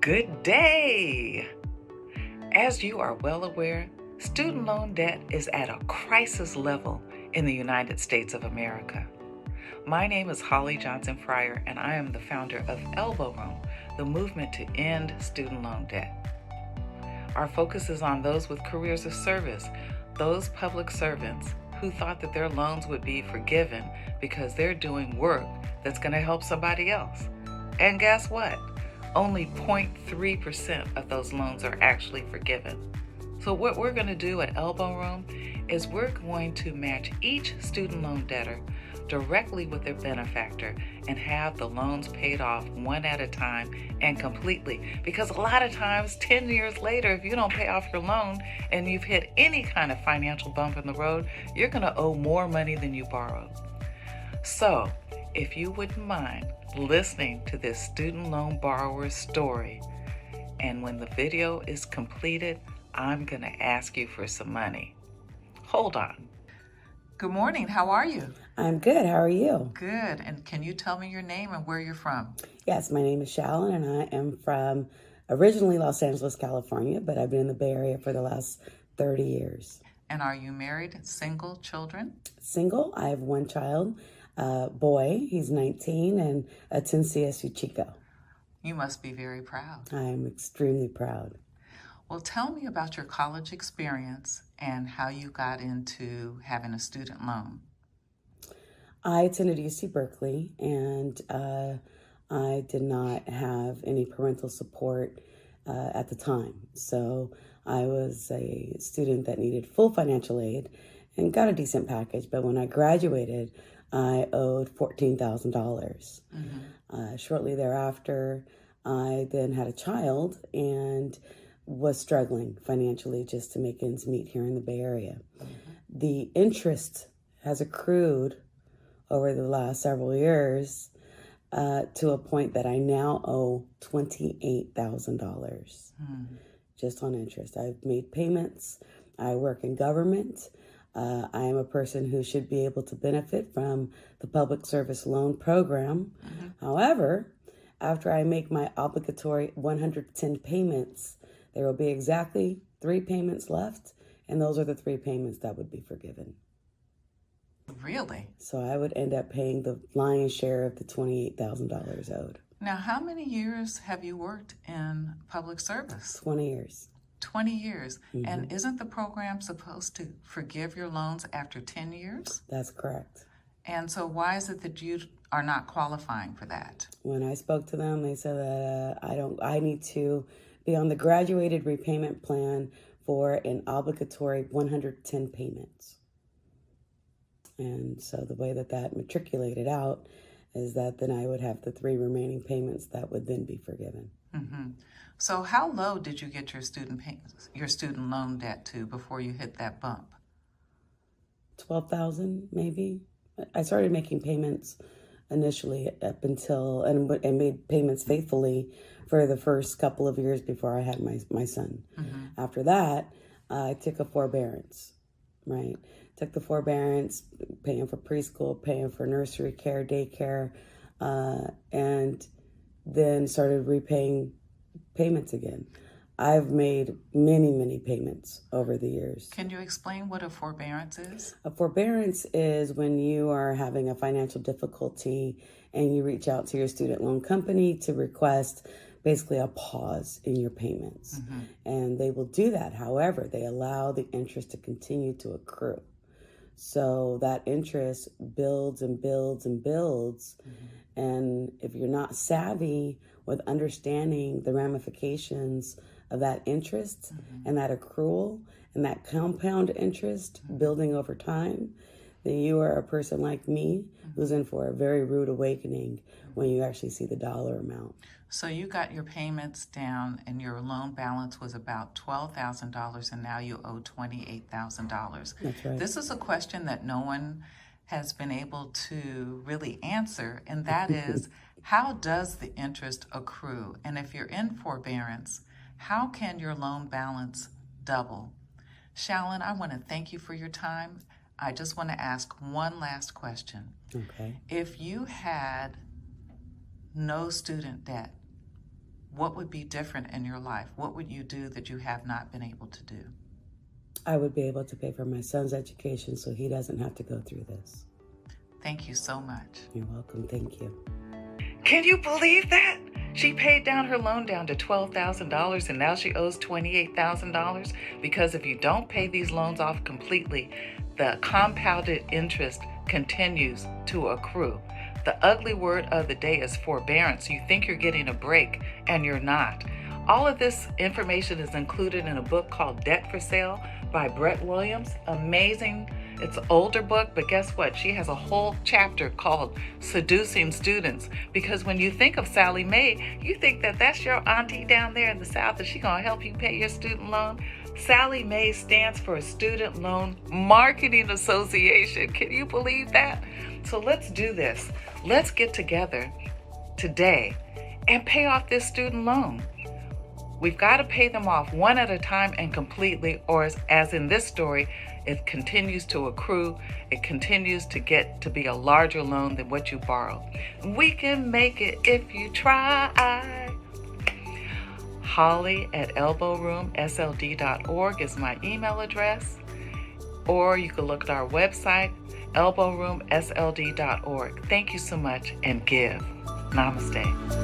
Good day! As you are well aware, student loan debt is at a crisis level in the United States of America. My name is Holly Johnson Fryer, and I am the founder of Elbow Room, the movement to end student loan debt. Our focus is on those with careers of service, those public servants who thought that their loans would be forgiven because they're doing work that's going to help somebody else. And guess what? Only 0.3% of those loans are actually forgiven. So what we're going to do at Elbow Room is we're going to match each student loan debtor directly with their benefactor and have the loans paid off one at a time and completely. Because a lot of times, 10 years later, if you don't pay off your loan and you've hit any kind of financial bump in the road, you're going to owe more money than you borrowed. So, if you wouldn't mind listening to this student loan borrower's story, and when the video is completed, I'm going to ask you for some money. Hold on. Good morning. How are you? I'm good. How are you? Good. And can you tell me your name and where you're from? Yes, my name is Shallon, and I am from originally Los Angeles, California, but I've been in the Bay Area for the last 30 years. And are you married, single, children? Single. I have one child, boy. He's 19 and attends CSU Chico. You must be very proud. I am extremely proud. Well, tell me about your college experience and how you got into having a student loan. I attended UC Berkeley, and I did not have any parental support at the time. So I was a student that needed full financial aid and got a decent package. But when I graduated, I owed $14,000. Mm-hmm. Shortly thereafter, I then had a child and was struggling financially just to make ends meet here in the Bay Area. Mm-hmm. The interest has accrued over the last several years to a point that I now owe $28,000 just on interest. I've made payments. I work in government. I am a person who should be able to benefit from the Public Service Loan Program. Mm-hmm. However, after I make my obligatory 110 payments, there will be exactly 3 payments left, and those are the 3 payments that would be forgiven. Really? So I would end up paying the lion's share of the $28,000 owed. Now, how many years have you worked in public service? 20 years. 20 years. Mm-hmm. And isn't the program supposed to forgive your loans after 10 years? That's correct. And so why is it that you are not qualifying for that? When I spoke to them, they said that I need to be on the graduated repayment plan for an obligatory 110 payments. And so the way that matriculated out is that then I would have the 3 remaining payments that would then be forgiven. Mm-hmm. So how low did you get your student loan debt to before you hit that bump? $12,000 maybe. I started making payments initially up until and made payments faithfully for the first couple of years before I had my son. Mm-hmm. After that, I took a forbearance, right? Took the forbearance, paying for preschool, paying for nursery care, daycare, and then started repaying payments again. I've made many, many payments over the years. Can you explain what a forbearance is? A forbearance is when you are having a financial difficulty and you reach out to your student loan company to request basically a pause in your payments. Mm-hmm. And they will do that. However, they allow the interest to continue to accrue. So that interest builds and builds and builds. Mm-hmm. And if you're not savvy with understanding the ramifications of that interest mm-hmm. and that accrual and that compound interest mm-hmm. building over time, then you are a person like me mm-hmm. who's in for a very rude awakening when you actually see the dollar amount. So you got your payments down and your loan balance was about $12,000 and now you owe $28,000. That's right. This is a question that no one has been able to really answer, and that is, how does the interest accrue? And if you're in forbearance, how can your loan balance double? Shallon, I want to thank you for your time. I just want to ask one last question. Okay. If you had no student debt, what would be different in your life? What would you do that you have not been able to do? I would be able to pay for my son's education so he doesn't have to go through this. Thank you so much. You're welcome. Thank you. Can you believe that? She paid down her loan down to $12,000 and now she owes $28,000 because if you don't pay these loans off completely, the compounded interest continues to accrue. The ugly word of the day is forbearance. You think you're getting a break and you're not. All of this information is included in a book called Debt for Sale by Brett Williams. Amazing. It's an older book, but guess what? She has a whole chapter called Seducing Students, because when you think of Sally Mae, you think that that's your auntie down there in the South and she's going to help you pay your student loan. Sally Mae stands for Student Loan Marketing Association. Can you believe that? So let's do this. Let's get together today and pay off this student loan. We've got to pay them off one at a time and completely, or as in this story, it continues to accrue. It continues to get to be a larger loan than what you borrowed. We can make it if you try. Holly at elbowroomsld.org is my email address, or you can look at our website, elbowroomsld.org. Thank you so much and give. Namaste.